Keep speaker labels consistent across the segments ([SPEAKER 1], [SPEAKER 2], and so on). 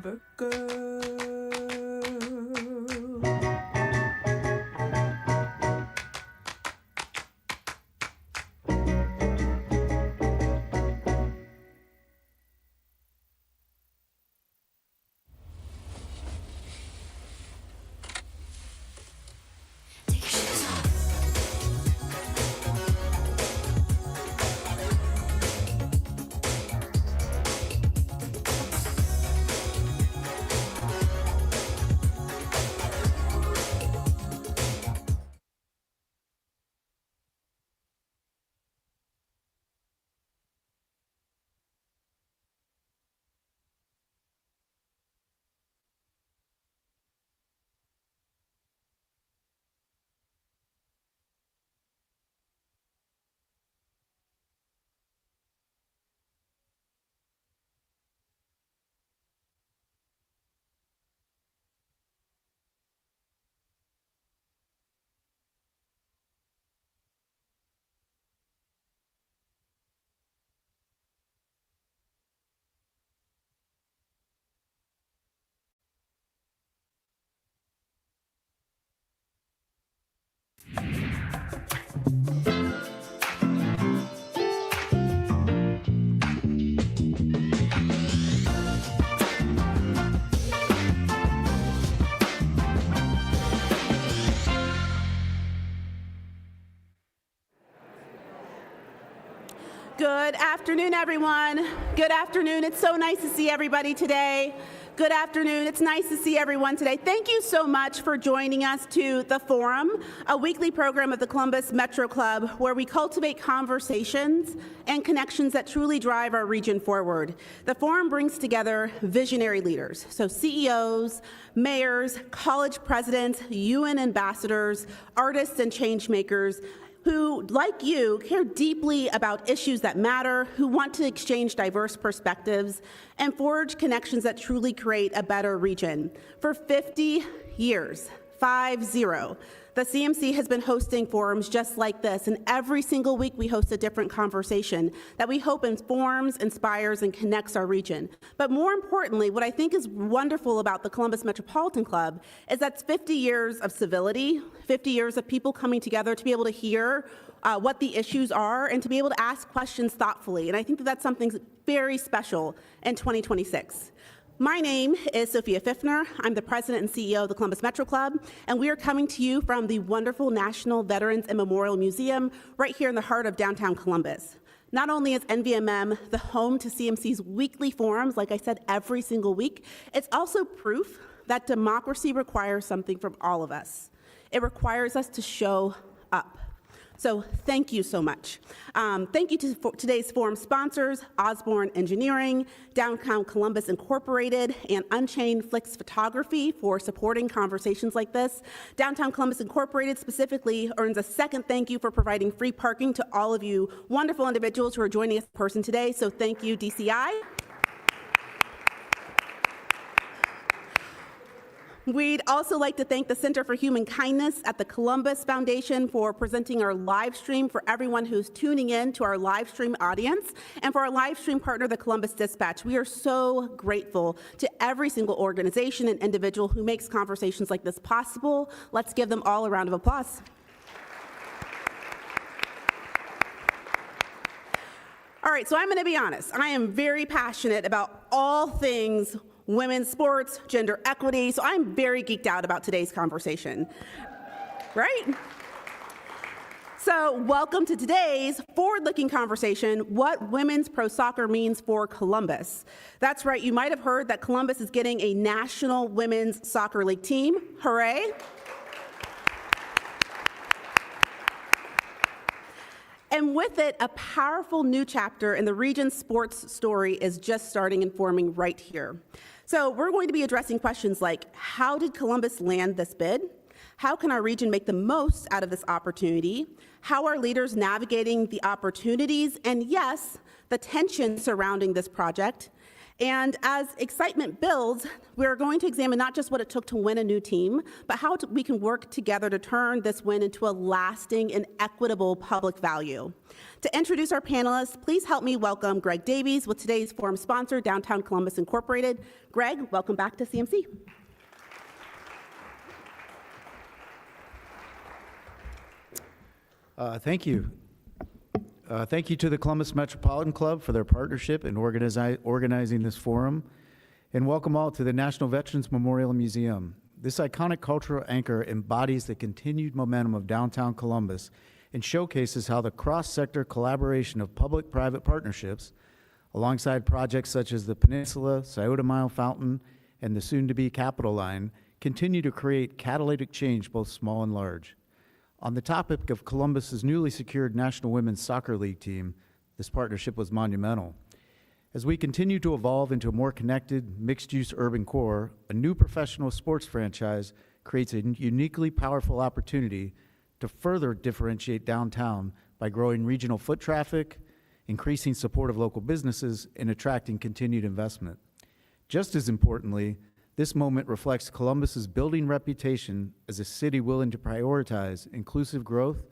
[SPEAKER 1] River girl.
[SPEAKER 2] Good afternoon, everyone. Good afternoon. It's so nice to see everybody today. Good afternoon. It's nice to see everyone today. Thank you so much for joining us to The Forum, a weekly program of the Columbus Metro Club where we cultivate conversations and connections that truly drive our region forward. The Forum brings together visionary leaders, so CEOs, mayors, college presidents, UN ambassadors, artists, and change makers who, like you, care deeply about issues that matter, who want to exchange diverse perspectives, and forge connections that truly create a better region. For 50 years, 5-0, the CMC has been hosting forums just like this, and every single week we host a different conversation that we hope informs, inspires, and connects our region. But more importantly, what I think is wonderful about the Columbus Metropolitan Club is that's 50 years of civility, 50 years of people coming together to be able to hear what the issues are and to be able to ask questions thoughtfully. And I think that that's something very special in 2026. My name is Sophia Pfiffner. I'm the president and CEO of the Columbus Metro Club, and we are coming to you from the wonderful National Veterans and Memorial Museum right here in the heart of downtown Columbus. Not only is NVMM the home to CMC's weekly forums, like I said, every single week, it's also proof that democracy requires something from all of us. It requires us to show up. So thank you so much. Thank you to today's forum sponsors, Osborne Engineering, Downtown Columbus Incorporated, and Unchained Flicks Photography for supporting conversations like this. Downtown Columbus Incorporated specifically earns a second thank you for providing free parking to all of you wonderful individuals who are joining us in person today. So thank you, DCI. We'd also like to thank the Center for Human Kindness at the Columbus Foundation for presenting our live stream for everyone who's tuning in to our live stream audience, and for our live stream partner, the Columbus Dispatch. We are so grateful to every single organization and individual who makes conversations like this possible. Let's give them all a round of applause. All right, so I'm going to be honest. I am very passionate about all things women's sports, gender equity, so I'm very geeked out about today's conversation, right? So welcome to today's forward-looking conversation, what women's pro soccer means for Columbus. That's right, you might have heard that Columbus is getting a National Women's Soccer League team. Hooray! And with it, a powerful new chapter in the region's sports story is just starting and forming right here. So we're going to be addressing questions like, how did Columbus land this bid? How can our region make the most out of this opportunity? How are leaders navigating the opportunities and, yes, the tension surrounding this project? And as excitement builds, we're going to examine not just what it took to win a new team, but how we can work together to turn this win into a lasting and equitable public value. To introduce our panelists, please help me welcome Greg Davies with today's forum sponsor, Downtown Columbus Incorporated. Greg, welcome back to CMC.
[SPEAKER 1] Thank you. Thank you to the Columbus Metropolitan Club for their partnership in organizing this forum, and welcome all to the National Veterans Memorial Museum. This iconic cultural anchor embodies the continued momentum of downtown Columbus and showcases how the cross-sector collaboration of public-private partnerships, alongside projects such as the Peninsula, Scioto Mile Fountain, and the soon-to-be Capitol Line, continue to create catalytic change both small and large. On the topic of Columbus's newly secured National Women's Soccer League team, this partnership was monumental. As we continue to evolve into a more connected, mixed-use urban core, a new professional sports franchise creates a uniquely powerful opportunity to further differentiate downtown by growing regional foot traffic, increasing support of local businesses, and attracting continued investment. Just as importantly, this moment reflects Columbus's building reputation as a city willing to prioritize inclusive growth,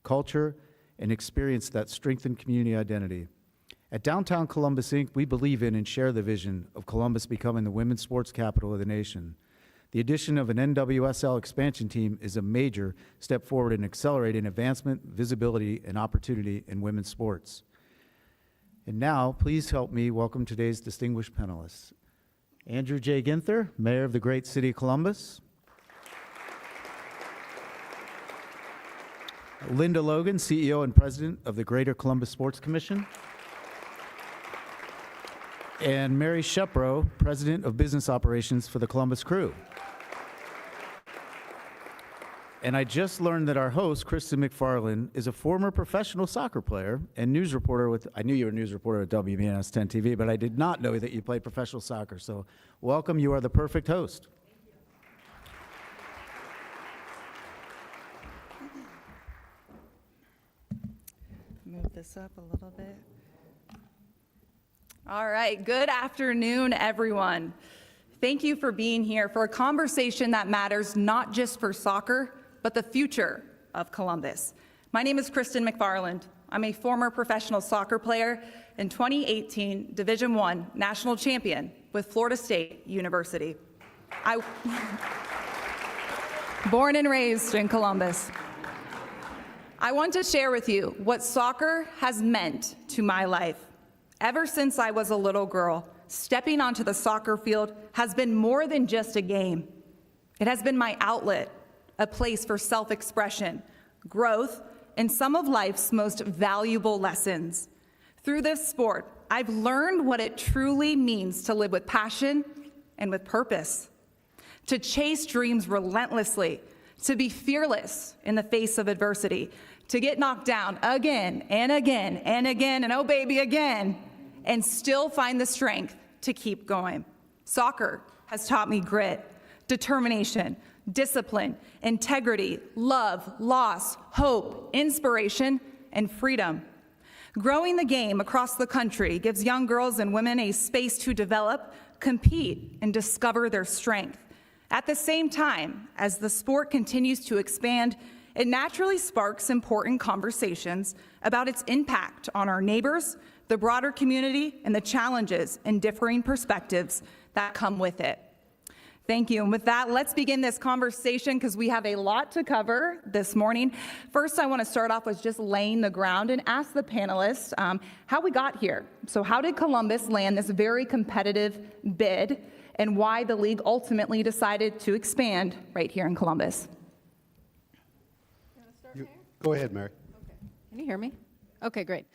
[SPEAKER 1] culture, and experience that strengthen community identity. At Downtown Columbus, Inc., we believe in and share the vision of Columbus becoming the women's sports capital of the nation. The addition of an NWSL expansion team is a major step forward in accelerating advancement, visibility, and opportunity in women's sports. And now, please help me welcome today's distinguished panelists. Andrew J. Ginther, Mayor of the great city of Columbus. Linda Logan, CEO and President of the Greater Columbus Sports Commission. And Mary Shepro, President of Business Operations for the Columbus Crew. And I just learned that our host, Kristen McFarland, is a former professional soccer player and news reporter with, I knew you were a news reporter at WBNS 10 TV, but I did not know that you played professional soccer. So welcome, you are the perfect host.
[SPEAKER 3] Move this up a little bit. All right, good afternoon, everyone. Thank you for being here for a conversation that matters not just for soccer, but the future of Columbus. My name is Kristen McFarland. I'm a former professional soccer player and 2018 Division I national champion with Florida State University. Born and raised in Columbus. I want to share with you what soccer has meant to my life. Ever since I was a little girl, stepping onto the soccer field has been more than just a game. It has been my outlet, a place for self-expression, growth, and some of life's most valuable lessons. Through this sport, I've learned what it truly means to live with passion and with purpose, to chase dreams relentlessly, to be fearless in the face of adversity, to get knocked down again and again and again, and oh baby, again, and still find the strength to keep going. Soccer has taught me grit, determination, discipline, integrity, love, loss, hope, inspiration, and freedom. Growing the game across the country gives young girls and women a space to develop, compete, and discover their strength. At the same time, as the sport continues to expand, it naturally sparks important conversations about its impact on our neighbors, the broader community, and the challenges and differing perspectives that come with it. Thank you. And with that, let's begin this conversation because we have a lot to cover this morning. First, I want to start off with just laying the ground and ask the panelists how we got here. So how did Columbus land this very competitive bid, and why the league ultimately decided to expand right here in Columbus?
[SPEAKER 4] You want to start, Mayor?
[SPEAKER 5] Go ahead, Mary.
[SPEAKER 4] Okay. Can you hear me? Okay, great.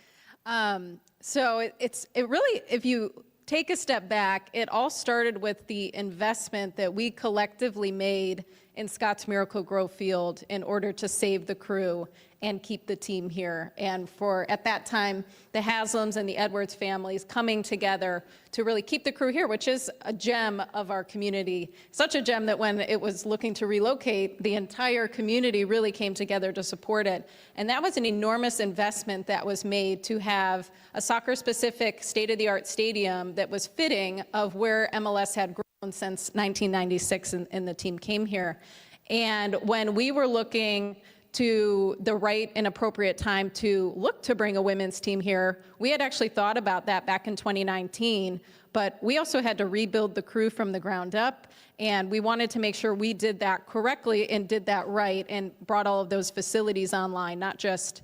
[SPEAKER 4] So it really, if you take a step back, it all started with the investment that we collectively made in Scott's Miracle Grove Field in order to save the crew and keep the team here. And for, at that time, the Haslams and the Edwards families coming together to really keep the crew here, which is a gem of our community. Such a gem that when it was looking to relocate, the entire community really came together to support it. And that was an enormous investment that was made to have a soccer-specific state-of-the-art stadium that was fitting of where MLS had grown since 1996 and the team came here. And when we were looking to the right and appropriate time to look to bring a women's team here, we had actually thought about that back in 2019, but we also had to rebuild the crew from the ground up, and we wanted to make sure we did that correctly and did that right and brought all of those facilities online, not just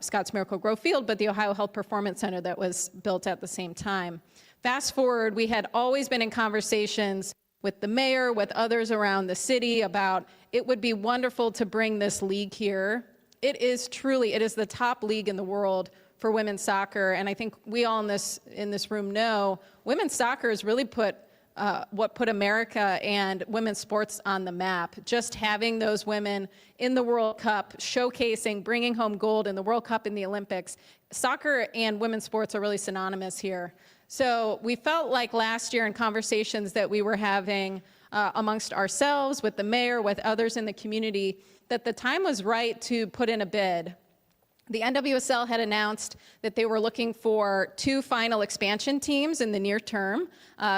[SPEAKER 4] Scott's Miracle Grove Field, but the Ohio Health Performance Center that was built at the same time. Fast forward, we had always been in conversations with the mayor, with others around the city about it would be wonderful to bring this league here. It is truly, it is the top league in the world for women's soccer. And I think we all in this room know women's soccer has really put what put America and women's sports on the map. Just having those women in the World Cup, showcasing, bringing home gold in the World Cup and the Olympics. Soccer and women's sports are really synonymous here. So we felt like last year in conversations that we were having amongst ourselves, with the mayor, with others in the community, that the time was right to put in a bid. The NWSL had announced that they were looking for 2 final expansion teams in the near term.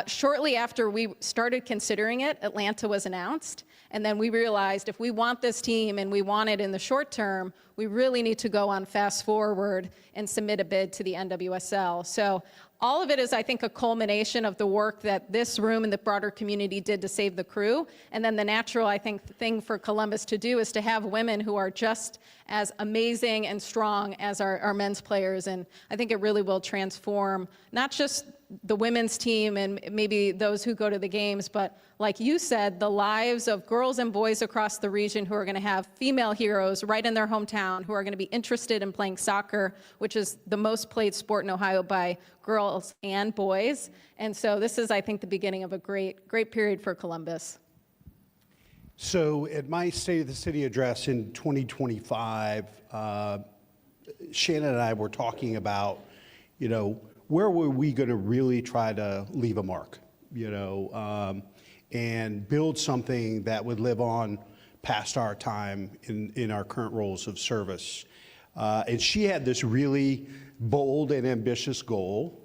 [SPEAKER 4] Shortly after we started considering it, Atlanta was announced. And then we realized if we want this team and we want it in the short term, we really need to go on fast forward and submit a bid to the NWSL. So all of it is, I think, a culmination of the work that this room and the broader community did to save the crew. And then the natural, I think, thing for Columbus to do is to have women who are just as amazing and strong as our men's players. And I think it really will transform not just the women's team and maybe those who go to the games, but like you said, the lives of girls and boys across the region who are going to have female heroes right in their hometown, who are going to be interested in playing soccer, which is the most played sport in Ohio by girls and boys. And so this is, I think, the beginning of a great period for Columbus.
[SPEAKER 5] So at my State of the City address in 2025, Shannon and I were talking about, where were we going to really try to leave a mark, and build something that would live on past our time in our current roles of service. And she had this really bold and ambitious goal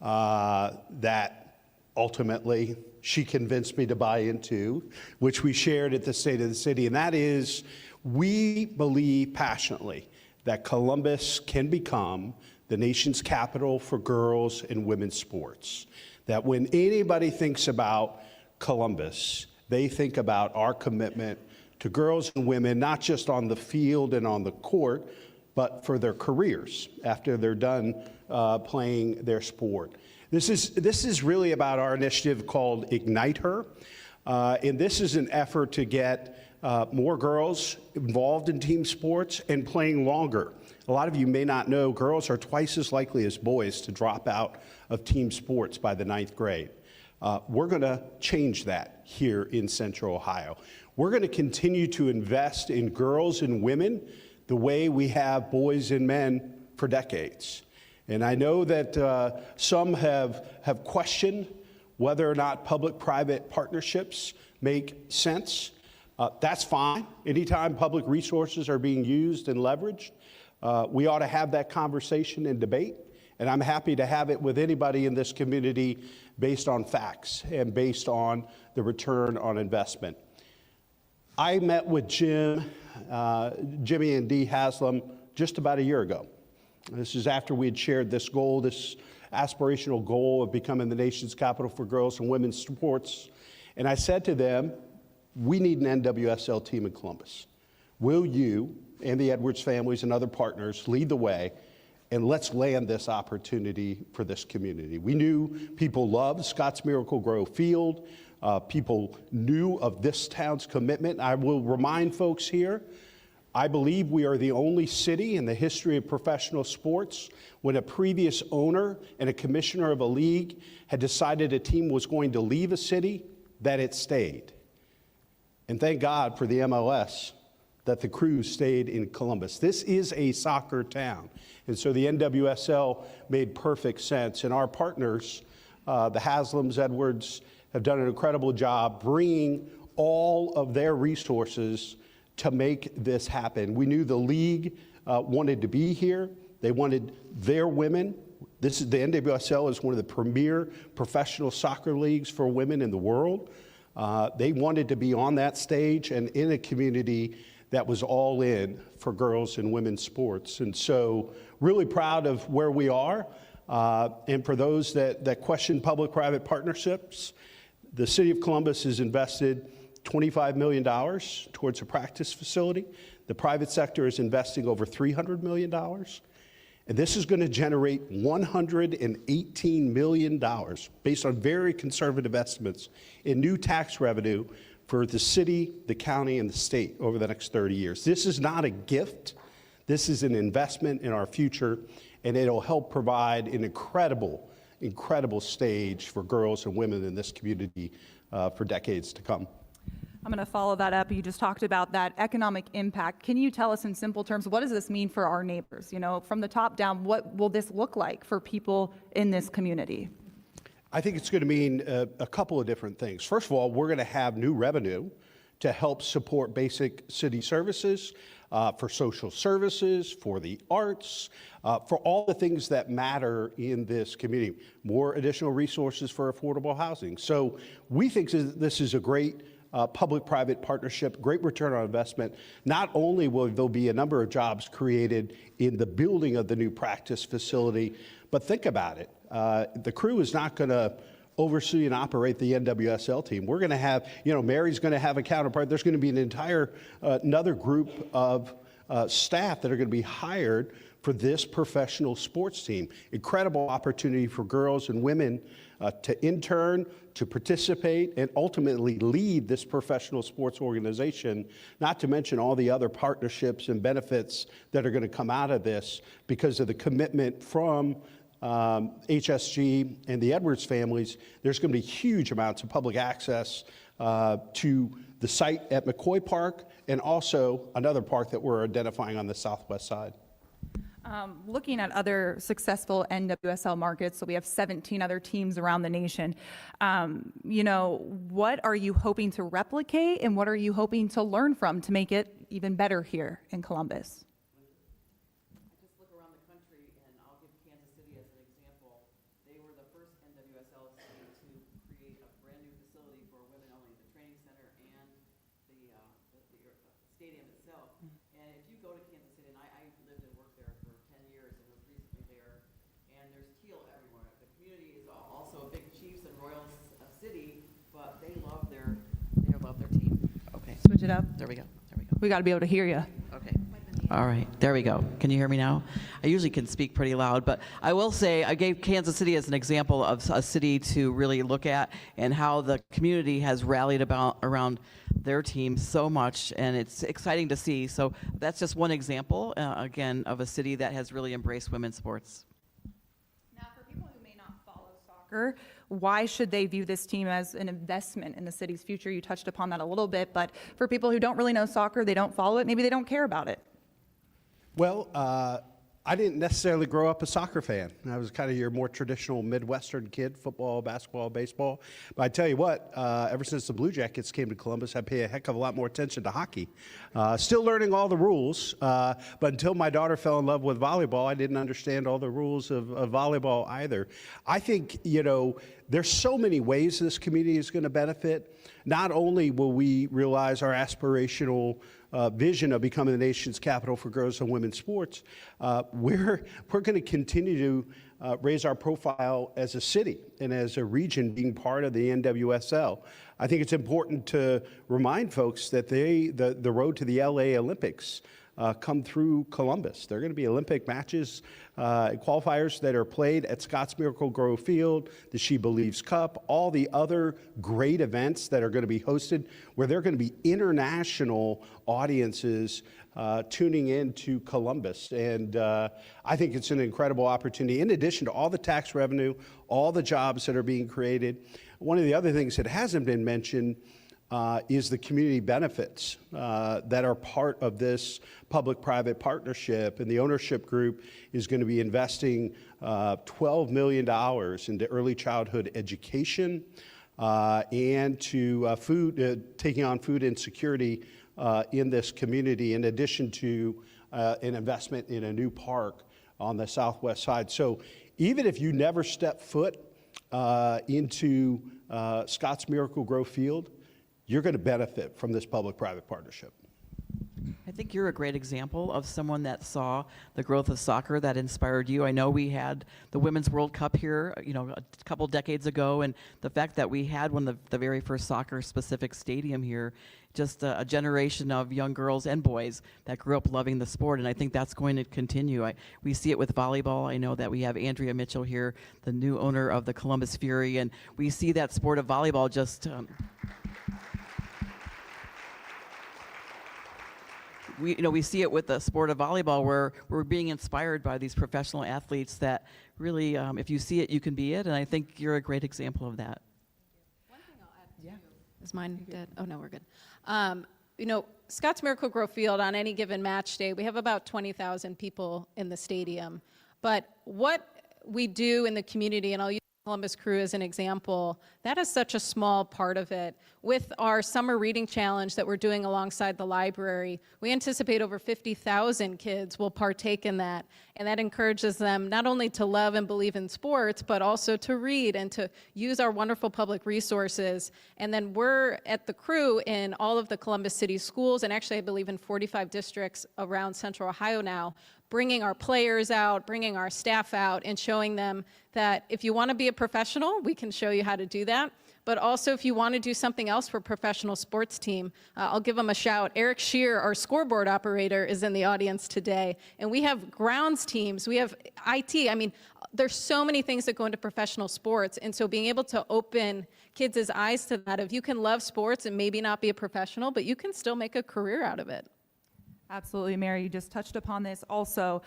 [SPEAKER 5] that ultimately she convinced me to buy into, which we shared at the State of the City. And that is, we believe passionately that Columbus can become the nation's capital for girls and women's sports. That when anybody thinks about Columbus, they think about our commitment to girls and women, not just on the field and on the court, but for their careers after they're done playing their sport. This is really about our initiative called Ignite Her, and this is an effort to get more girls involved in team sports and playing longer. A lot of you may not know, girls are twice as likely as boys to drop out of team sports by the 9th grade. We're going to change that here in Central Ohio. We're going to continue to invest in girls and women the way we have boys and men for decades. And I know that some have questioned whether or not public-private partnerships make sense. That's fine. Anytime public resources are being used and leveraged, we ought to have that conversation and debate. And I'm happy to have it with anybody in this community based on facts and based on the return on investment. I met with Jimmy and Dee Haslam just about a year ago. This is after we had shared this goal, this aspirational goal of becoming the nation's capital for girls and women's sports. And I said to them, we need an NWSL team in Columbus. Will you and the Edwards families and other partners lead the way, and let's land this opportunity for this community. We knew people loved Scott's Miracle Grove Field. People knew of this town's commitment. I will remind folks here, I believe we are the only city in the history of professional sports when a previous owner and a commissioner of a league had decided a team was going to leave a city, that it stayed. And thank God for the MLS that the crew stayed in Columbus. This is a soccer town. And so the NWSL made perfect sense. And our partners, the Haslams, Edwards, have done an incredible job bringing all of their resources to make this happen. We knew the league wanted to be here. They wanted their women. The NWSL is one of the premier professional soccer leagues for women in the world. They wanted to be on that stage and in a community that was all in for girls and women's sports. And so really proud of where we are. And for those that question public-private partnerships, the City of Columbus has invested $25 million towards a practice facility. The private sector is investing over $300 million. And this is going to generate $118 million, based on very conservative estimates, in new tax revenue for the city, the county, and the state over the next 30 years. This is not a gift. This is an investment in our future, and it'll help provide an incredible stage for girls and women in this community for decades to come.
[SPEAKER 3] I'm going to follow that up. You just talked about that economic impact. Can you tell us in simple terms, what does this mean for our neighbors? You know, from the top down, what will this look like for people in this community?
[SPEAKER 5] I think it's going to mean a couple of different things. First of all, we're going to have new revenue to help support basic city services, for social services, for the arts, for all the things that matter in this community. More additional resources for affordable housing. So we think this is a great public-private partnership, great return on investment. Not only will there be a number of jobs created in the building of the new practice facility, but think about it. The crew is not going to oversee and operate the NWSL team. We're going to have, Mary's going to have a counterpart. There's going to be an entire, another group of staff that are going to be hired for this professional sports team. Incredible opportunity for girls and women to intern, to participate, and ultimately lead this professional sports organization, not to mention all the other partnerships and benefits that are going to come out of this because of the commitment from HSG and the Edwards families. There's going to be huge amounts of public access to the site at McCoy Park and also another park that we're identifying on the southwest side.
[SPEAKER 3] Looking at other successful NWSL markets, so we have 17 other teams around the nation, what are you hoping to replicate and what are you hoping to learn from to make it even better here in Columbus?
[SPEAKER 6] I just look around the country, and I'll give Kansas City as an example. They were the first NWSL city to create a brand new facility for women only, the training center and the stadium itself. And if you go to Kansas City, and I lived and worked there for 10 years and was recently there, and there's teal everywhere. The community is also a big Chiefs and Royals city, but they love their team. Okay.
[SPEAKER 3] Switch it up.
[SPEAKER 6] There we go.
[SPEAKER 3] We got to be able to hear you.
[SPEAKER 6] Okay. All right, there we go. Can you hear me now? I usually can speak pretty loud, but I will say I gave Kansas City as an example of a city to really look at and how the community has rallied around their team so much, and it's exciting to see. So that's just one example, again, of a city that has really embraced women's sports.
[SPEAKER 3] Now, for people who may not follow soccer, why should they view this team as an investment in the city's future? You touched upon that a little bit, but for people who don't really know soccer, they don't follow it, maybe they don't care about it.
[SPEAKER 5] Well, I didn't necessarily grow up a soccer fan. I was kind of your more traditional Midwestern kid, football, basketball, baseball. But I tell you what, ever since the Blue Jackets came to Columbus, I pay a heck of a lot more attention to hockey. Still learning all the rules, but until my daughter fell in love with volleyball, I didn't understand all the rules of volleyball either. I think, there's so many ways this community is going to benefit. Not only will we realize our aspirational vision of becoming the nation's capital for girls and women's sports, we're going to continue to raise our profile as a city and as a region being part of the NWSL. I think it's important to remind folks that the road to the LA Olympics come through Columbus. There are going to be Olympic matches, qualifiers that are played at Scotts Miracle Grove Field, the She Believes Cup, all the other great events that are going to be hosted, where there are going to be international audiences tuning in to Columbus. And I think it's an incredible opportunity. In addition to all the tax revenue, all the jobs that are being created, one of the other things that hasn't been mentioned, is the community benefits that are part of this public-private partnership. And the ownership group is going to be investing $12 million into early childhood education and to taking on food insecurity in this community, in addition to an investment in a new park on the southwest side. So even if you never step foot into Scotts Miracle-Gro Field, you're going to benefit from this public-private partnership.
[SPEAKER 6] I think you're a great example of someone that saw the growth of soccer that inspired you. I know we had the Women's World Cup here, a couple decades ago, and the fact that we had one of the very first soccer-specific stadium here, just a generation of young girls and boys that grew up loving the sport, and I think that's going to continue. We see it with volleyball. I know that we have Andrea Mitchell here, the new owner of the Columbus Fury, and we see that sport of volleyball just... We see it with the sport of volleyball, where we're being inspired by these professional athletes that really, if you see it, you can be it. And I think you're a great example of that.
[SPEAKER 4] One thing I'll add too. Is mine dead? Oh no, we're good. Scotts Miracle-Gro Field, on any given match day, we have about 20,000 people in the stadium. But what we do in the community, and I'll use Columbus Crew as an example, that is such a small part of it. With our summer reading challenge that we're doing alongside the library, we anticipate over 50,000 kids will partake in that, and that encourages them not only to love and believe in sports, but also to read and to use our wonderful public resources. And then we're at the Crew in all of the Columbus City schools, and actually I believe in 45 districts around Central Ohio now, bringing our players out, bringing our staff out, and showing them that if you want to be a professional, we can show you how to do that. But also, if you want to do something else for a professional sports team, I'll give them a shout. Eric Shear, our scoreboard operator, is in the audience today. And we have grounds teams. We have IT. I mean, there's so many things that go into professional sports. And so being able to open kids' eyes to that, if you can love sports and maybe not be a professional, but you can still make a career out of it.
[SPEAKER 7] Absolutely, Mary. You just touched upon this also.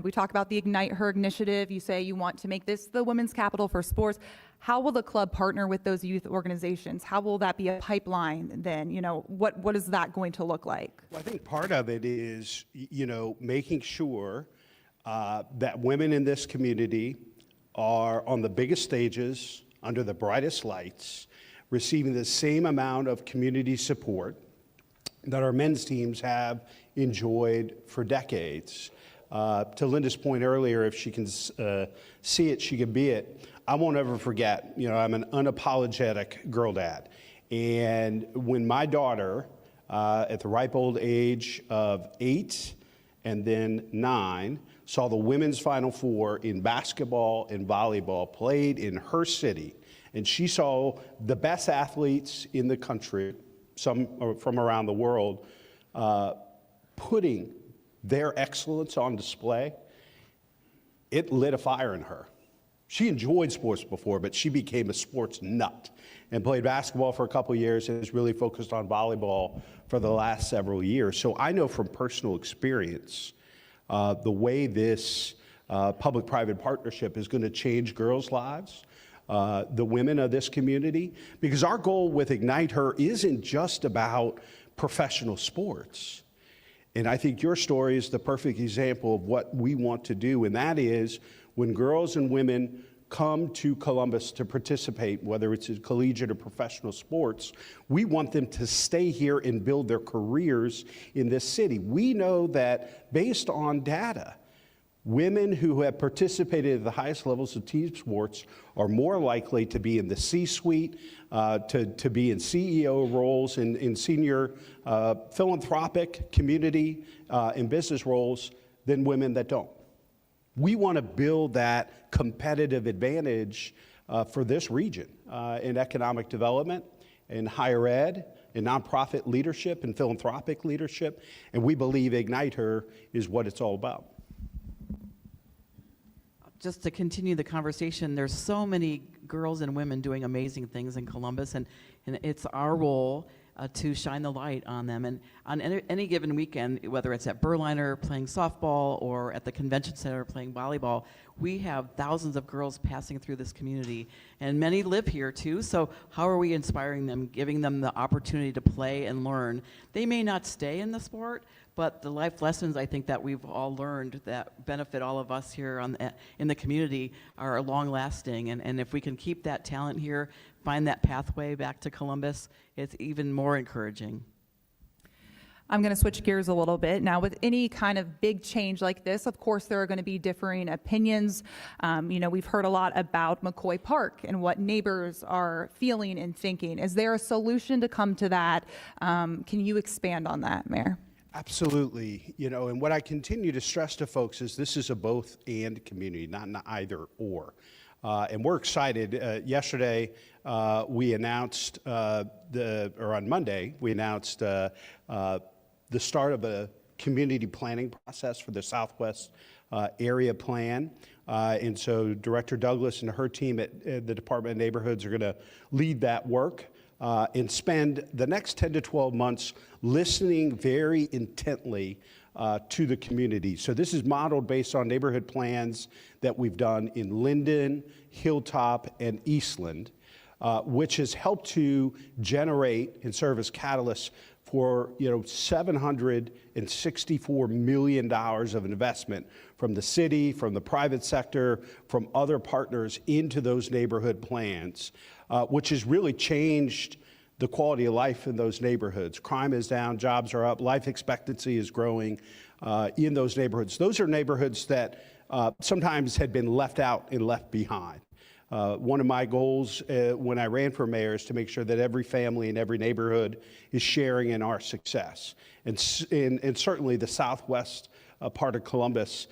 [SPEAKER 7] We talk about the Ignite Her initiative. You say you want to make this the women's capital for sports. How will the club partner with those youth organizations? How will that be a pipeline then? What is that going to look like?
[SPEAKER 5] Well, I think part of it is, making sure that women in this community are on the biggest stages, under the brightest lights, receiving the same amount of community support that our men's teams have enjoyed for decades. To Linda's point earlier, if she can see it, she can be it. I won't ever forget, I'm an unapologetic girl dad. And when my daughter, at the ripe old age of 8 and then 9, saw the women's Final Four in basketball and volleyball played in her city, and she saw the best athletes in the country, some from around the world, putting their excellence on display, it lit a fire in her. She enjoyed sports before, but she became a sports nut and played basketball for a couple of years and is really focused on volleyball for the last several years. So I know from personal experience the way this public-private partnership is going to change girls' lives, the women of this community, because our goal with Ignite Her isn't just about professional sports. And I think your story is the perfect example of what we want to do, and that is when girls and women come to Columbus to participate, whether it's in collegiate or professional sports, we want them to stay here and build their careers in this city. We know that based on data, women who have participated at the highest levels of team sports are more likely to be in the C-suite, to be in CEO roles, in senior philanthropic, community, and business roles than women that don't. We want to build that competitive advantage for this region in economic development, in higher ed, in nonprofit leadership, and philanthropic leadership, and we believe Ignite Her is what it's all about.
[SPEAKER 6] Just to continue the conversation, there's so many girls and women doing amazing things in Columbus, and it's our role to shine the light on them. And on any given weekend, whether it's at Berliner playing softball or at the convention center playing volleyball, we have thousands of girls passing through this community, and many live here too. So how are we inspiring them, giving them the opportunity to play and learn? They may not stay in the sport, but the life lessons I think that we've all learned that benefit all of us here in the community are long-lasting. And if we can keep that talent here, find that pathway back to Columbus, it's even more encouraging.
[SPEAKER 7] I'm going to switch gears a little bit. Now, with any kind of big change like this, of course, there are going to be differing opinions. We've heard a lot about McCoy Park and what neighbors are feeling and thinking. Is there a solution to come to that? Can you expand on that, Mayor?
[SPEAKER 5] Absolutely. And what I continue to stress to folks is this is a both and community, not an either or. And we're excited. Yesterday, we announced, on Monday, we announced the start of a community planning process for the Southwest area plan. And so Director Douglas and her team at the Department of Neighborhoods are going to lead that work and spend the next 10 to 12 months listening very intently to the community. So this is modeled based on neighborhood plans that we've done in Linden, Hilltop, and Eastland, which has helped to generate and serve as catalysts for $764 million of investment from the city, from the private sector, from other partners into those neighborhood plans, which has really changed the quality of life in those neighborhoods. Crime is down, jobs are up, life expectancy is growing in those neighborhoods. Those are neighborhoods that sometimes had been left out and left behind. One of my goals when I ran for mayor is to make sure that every family in every neighborhood is sharing in our success. And certainly the southwest part of Columbus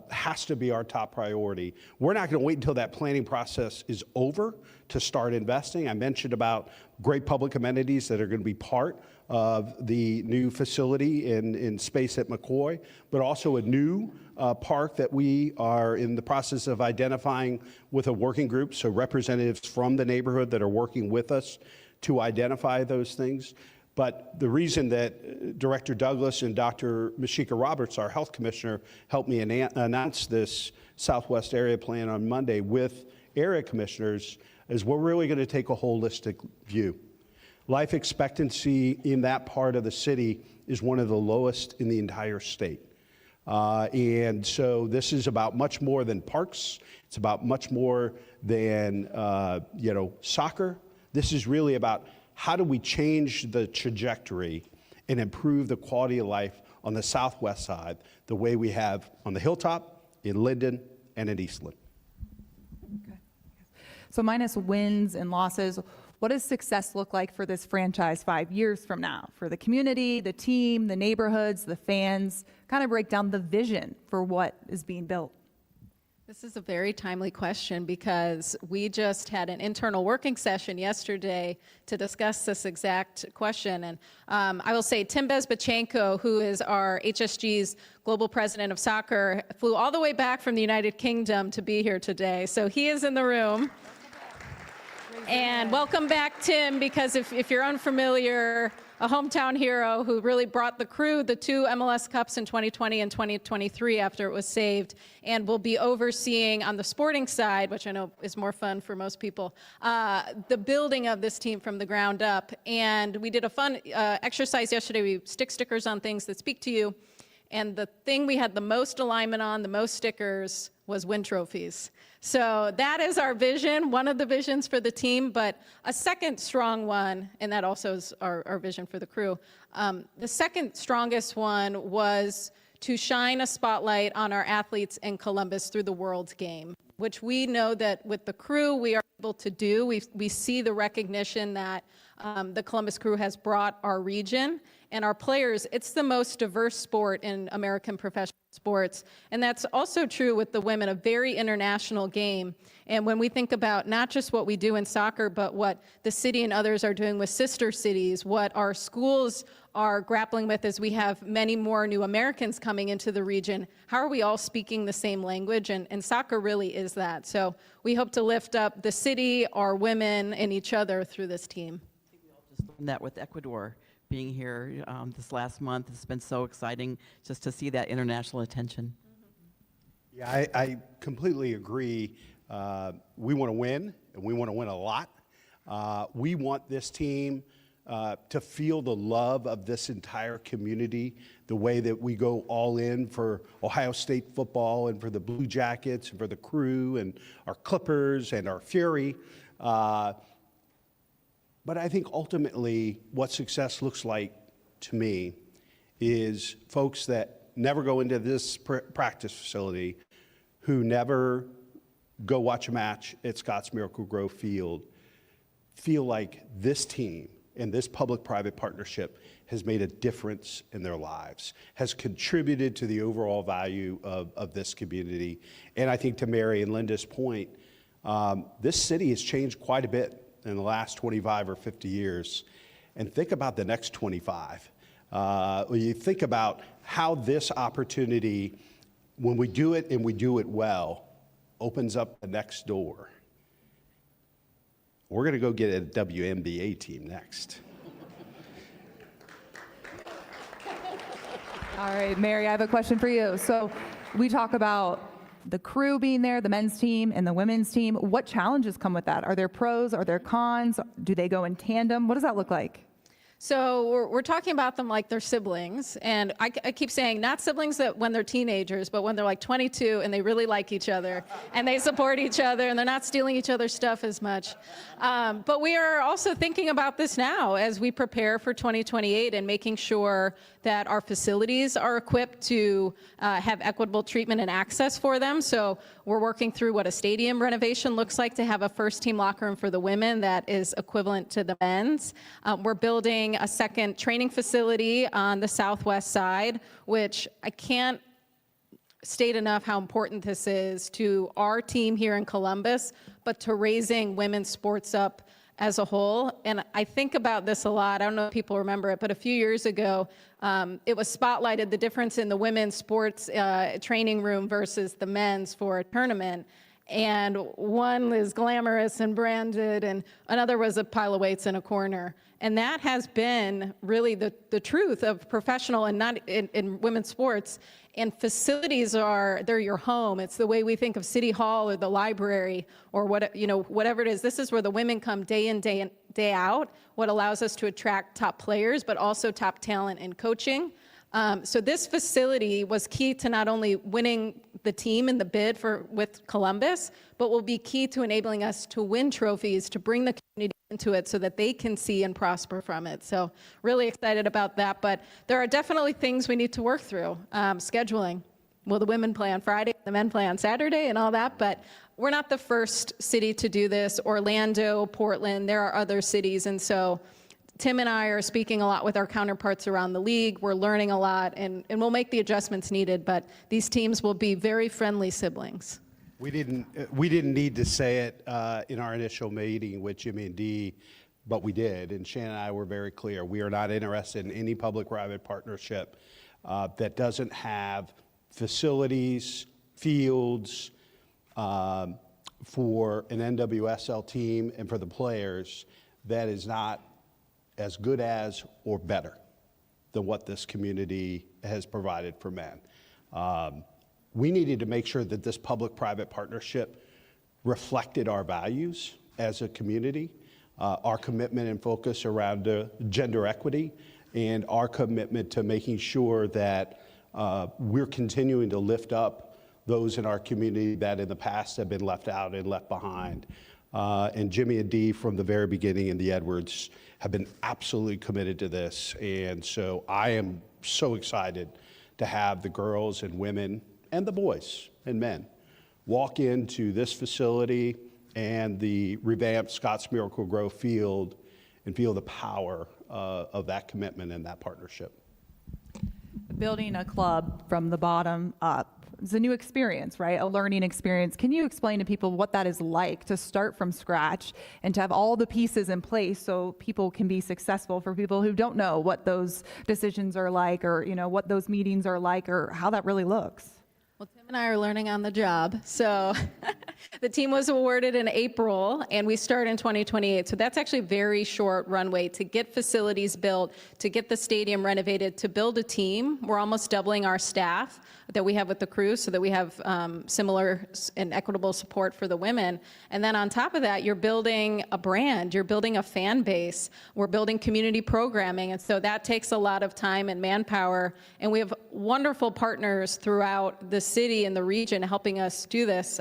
[SPEAKER 5] has to be our top priority. We're not going to wait until that planning process is over to start investing. I mentioned about great public amenities that are going to be part of the new facility in space at McCoy, but also a new park that we are in the process of identifying with a working group, so representatives from the neighborhood that are working with us to identify those things. But the reason that Director Douglas and Dr. Mashika Roberts, our health commissioner, helped me announce this Southwest area plan on Monday with area commissioners is we're really going to take a holistic view. Life expectancy in that part of the city is one of the lowest in the entire state. And so this is about much more than parks. It's about much more than, soccer. This is really about how do we change the trajectory and improve the quality of life on the southwest side the way we have on the Hilltop, in Linden, and in Eastland.
[SPEAKER 7] Okay. So minus wins and losses, what does success look like for this franchise 5 years from now? For the community, the team, the neighborhoods, the fans, kind of break down the vision for what is being built.
[SPEAKER 4] This is a very timely question because we just had an internal working session yesterday to discuss this exact question. And I will say Tim Bezbachenko, who is our HSG's global president of soccer, flew all the way back from the United Kingdom to be here today. So he is in the room. And welcome back, Tim, because if you're unfamiliar, a hometown hero who really brought the crew the 2 MLS Cups in 2020 and 2023 after it was saved, and will be overseeing on the sporting side, which I know is more fun for most people, the building of this team from the ground up. And we did a fun exercise yesterday. We stick stickers on things that speak to you. And the thing we had the most alignment on, the most stickers, was win trophies. So that is our vision, one of the visions for the team, but a second strong one, and that also is our vision for the crew. The second strongest one was to shine a spotlight on our athletes in Columbus through the World Game, which we know that with the crew we are able to do. We see the recognition that the Columbus Crew has brought our region and our players. It's the most diverse sport in American professional sports, and that's also true with the women, a very international game. And when we think about not just what we do in soccer, but what the city and others are doing with sister cities, what our schools are grappling with as we have many more new Americans coming into the region, how are we all speaking the same language? And soccer really is that. So we hope to lift up the city, our women, and each other through this team.
[SPEAKER 6] that with Ecuador being here this last month. It's been so exciting just to see that international attention.
[SPEAKER 5] Yeah, I completely agree. We want to win, and we want to win a lot. We want this team to feel the love of this entire community, the way that we go all in for Ohio State football and for the Blue Jackets and for the Crew and our Clippers and our Fury. But I think ultimately what success looks like to me is folks that never go into this practice facility, who never go watch a match at Scotts Miracle-Gro Field, feel like this team and this public-private partnership has made a difference in their lives, has contributed to the overall value of this community. And I think to Mary and Linda's point, this city has changed quite a bit in the last 25 or 50 years. And think about the next 25. When you think about how this opportunity, when we do it and we do it well, opens up the next door. We're going to go get a WNBA team next.
[SPEAKER 7] All right, Mary, I have a question for you. So we talk about the Crew being there, the men's team and the women's team. What challenges come with that? Are there pros? Are there cons? Do they go in tandem? What does that look like?
[SPEAKER 4] So we're talking about them like they're siblings. And I keep saying not siblings that when they're teenagers, but when they're like 22 and they really like each other and they support each other and they're not stealing each other's stuff as much. But we are also thinking about this now as we prepare for 2028 and making sure that our facilities are equipped to have equitable treatment and access for them. So we're working through what a stadium renovation looks like to have a first team locker room for the women that is equivalent to the men's. We're building a second training facility on the southwest side, which I can't state enough how important this is to our team here in Columbus, but to raising women's sports up as a whole. And I think about this a lot. I don't know if people remember it, but a few years ago, it was spotlighted the difference in the women's sports training room versus the men's for a tournament. And one is glamorous and branded, and another was a pile of weights in a corner. And that has been really the truth of professional and not in women's sports. And facilities they're your home. It's the way we think of City Hall or the library or whatever it is. This is where the women come day in, day out, what allows us to attract top players, but also top talent in coaching. So this facility was key to not only winning the team in the bid with Columbus, but will be key to enabling us to win trophies, to bring the community into it so that they can see and prosper from it. So really excited about that. But there are definitely things we need to work through. Scheduling. Will the women play on Friday, the men play on Saturday and all that? But we're not the first city to do this. Orlando, Portland, there are other cities. And so Tim and I are speaking a lot with our counterparts around the league. We're learning a lot, and we'll make the adjustments needed, but these teams will be very friendly siblings.
[SPEAKER 5] We didn't need to say it in our initial meeting with Jimmy and Dee, but we did. And Shannon and I were very clear. We are not interested in any public-private partnership that doesn't have facilities, fields for an NWSL team and for the players that is not as good as or better than what this community has provided for men. We needed to make sure that this public-private partnership reflected our values as a community, our commitment and focus around gender equity, and our commitment to making sure that we're continuing to lift up those in our community that in the past have been left out and left behind. And Jimmy and Dee from the very beginning and the Edwards have been absolutely committed to this. And so I am so excited to have the girls and women and the boys and men walk into this facility and the revamped Scotts Miracle-Gro Field and feel the power of that commitment and that partnership.
[SPEAKER 7] Building a club from the bottom up is a new experience, right? A learning experience. Can you explain to people what that is like to start from scratch and to have all the pieces in place so people can be successful, for people who don't know what those decisions are like, or what those meetings are like, or how that really looks?
[SPEAKER 4] Well, Tim and I are learning on the job. So The team was awarded in April, and we start in 2028. So that's actually a very short runway to get facilities built, to get the stadium renovated, to build a team. We're almost doubling our staff that we have with the crew so that we have similar and equitable support for the women. And then on top of that, you're building a brand, you're building a fan base, we're building community programming. And so that takes a lot of time and manpower. And we have wonderful partners throughout the city and the region helping us do this.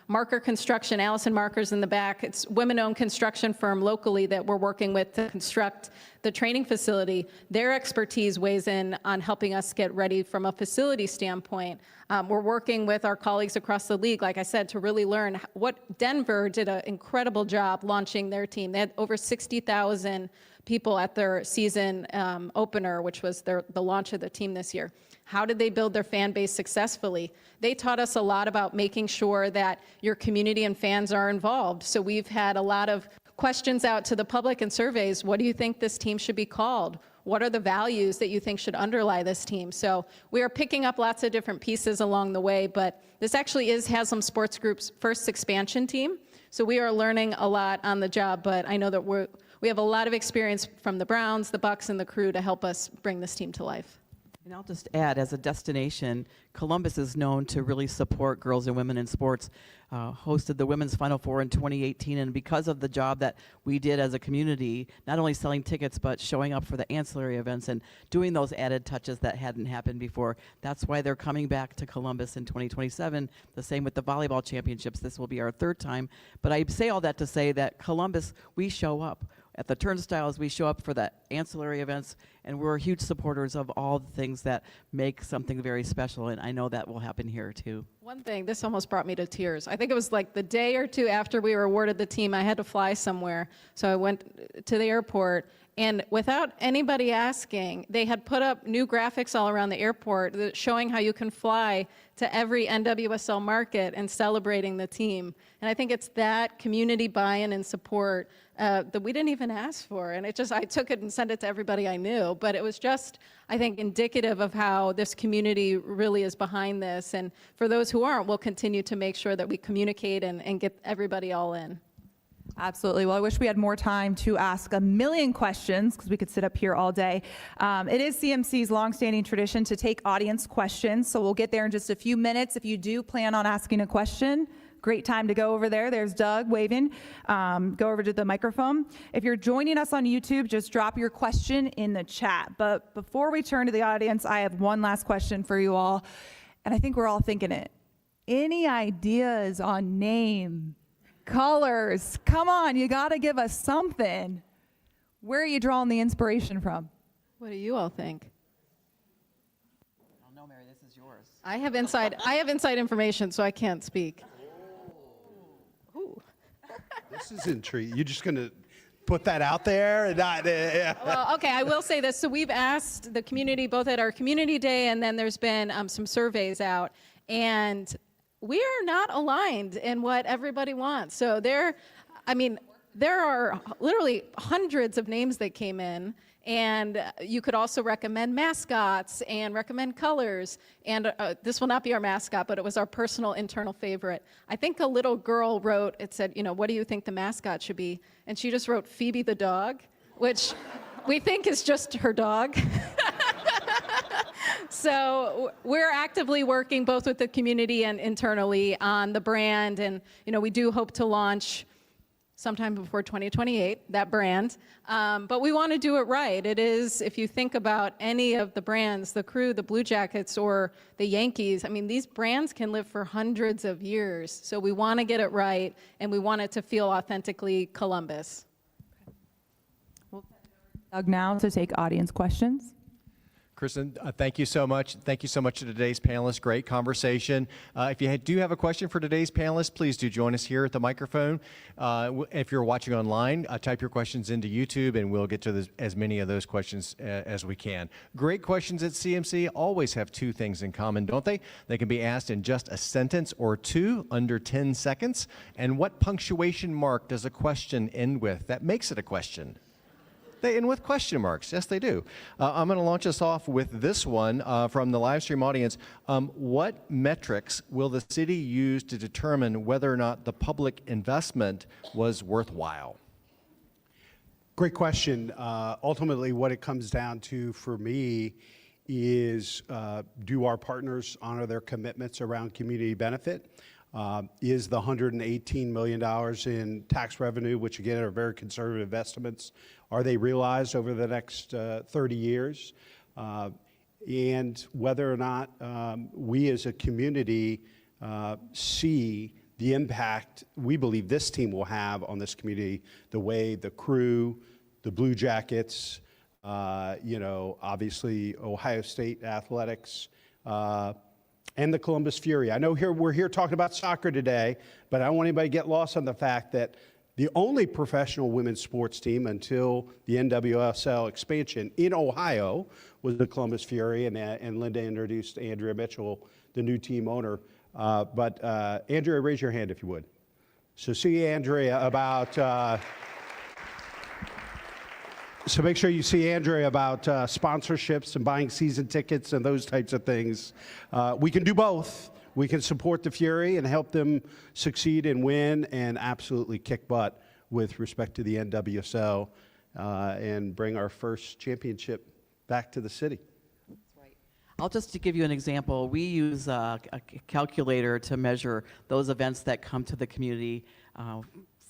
[SPEAKER 4] Marker Construction, Allison Marker's in the back. It's women-owned construction firm locally that we're working with to construct the training facility. Their expertise weighs in on helping us get ready from a facility standpoint. We're working with our colleagues across the league, like I said, to really learn what Denver did an incredible job launching their team. They had over 60,000 people at their season opener, which was the launch of the team this year. How did they build their fan base successfully? They taught us a lot about making sure that your community and fans are involved. So we've had a lot of questions out to the public and surveys. What do you think this team should be called? What are the values that you think should underlie this team? So we are picking up lots of different pieces along the way, but this actually is Haslam Sports Group's first expansion team. So we are learning a lot on the job, but I know that we have a lot of experience from the Browns, the Bucks, and the crew to help us bring this team to life.
[SPEAKER 6] And I'll just add, as a destination, Columbus is known to really support girls and women in sports. Hosted the Women's Final Four in 2018, and because of the job that we did as a community, not only selling tickets, but showing up for the ancillary events and doing those added touches that hadn't happened before, that's why they're coming back to Columbus in 2027. The same with the volleyball championships. This will be our third time. But I say all that to say that Columbus, we show up. At the turnstiles, we show up for the ancillary events, and we're huge supporters of all the things that make something very special, and I know that will happen here too.
[SPEAKER 4] One thing, this almost brought me to tears. I think it was like the day or two after we were awarded the team, I had to fly somewhere. So I went to the airport, and without anybody asking, they had put up new graphics all around the airport showing how you can fly to every NWSL market and celebrating the team. And I think it's that community buy-in and support that we didn't even ask for. And I took it and sent it to everybody I knew. But it was just, I think, indicative of how this community really is behind this. And for those who aren't, we'll continue to make sure that we communicate and get everybody all in.
[SPEAKER 7] Absolutely. Well, I wish we had more time to ask a million questions because we could sit up here all day. It is CMC's longstanding tradition to take audience questions, so we'll get there in just a few minutes. If you do plan on asking a question, great time to go over there. There's Doug waving. Go over to the microphone. If you're joining us on YouTube, just drop your question in the chat. But before we turn to the audience, I have one last question for you all, and I think we're all thinking it. Any ideas on name? Colors, come on, you got to give us something. Where are you drawing the inspiration from?
[SPEAKER 4] What do you all think?
[SPEAKER 6] I don't know, Mary, this is yours.
[SPEAKER 4] I have inside information, so I can't speak. Ooh.
[SPEAKER 5] This is intriguing. You're just going to put that out there? And not,
[SPEAKER 4] Well, okay, I will say this. So we've asked the community, both at our community day and then there's been some surveys out, and we are not aligned in what everybody wants. So there are literally hundreds of names that came in, and you could also recommend mascots and recommend colors. And this will not be our mascot, but it was our personal internal favorite. I think a little girl wrote, it said, what do you think the mascot should be? And she just wrote Phoebe the dog, which we think is just her dog. So we're actively working both with the community and internally on the brand, and we do hope to launch sometime before 2028, that brand. But we want to do it right. It is, if you think about any of the brands, the Crew, the Blue Jackets, or the Yankees, these brands can live for hundreds of years. So we want to get it right, and we want it to feel authentically Columbus.
[SPEAKER 7] Doug now to take audience questions.
[SPEAKER 8] Kristen, thank you so much. Thank you so much to today's panelists. Great conversation. If you do have a question for today's panelists, please do join us here at the microphone. If you're watching online, type your questions into YouTube, and we'll get to as many of those questions as we can. Great questions at CMC always have two things in common, don't they? They can be asked in just a sentence or two, under 10 seconds. And what punctuation mark does a question end with that makes it a question? They end with question marks. Yes, they do. I'm going to launch us off with this one from the live stream audience. What metrics will the city use to determine whether or not the public investment was worthwhile?
[SPEAKER 5] Great question. Ultimately, what it comes down to for me is do our partners honor their commitments around community benefit? Is the $118 million in tax revenue, which again are very conservative estimates, are they realized over the next 30 years? And whether or not we as a community see the impact we believe this team will have on this community, the way the Crew, the Blue Jackets, obviously Ohio State Athletics, and the Columbus Fury. I know we're here talking about soccer today, but I don't want anybody to get lost on the fact that the only professional women's sports team until the NWSL expansion in Ohio was the Columbus Fury, and Linda introduced Andrea Mitchell, the new team owner. But Andrea, raise your hand if you would. So see Andrea about... So make sure you see Andrea about sponsorships and buying season tickets and those types of things. We can do both. We can support the Fury and help them succeed and win and absolutely kick butt with respect to the NWSL and bring our first championship back to the city.
[SPEAKER 6] I'll just to give you an example, we use a calculator to measure those events that come to the community.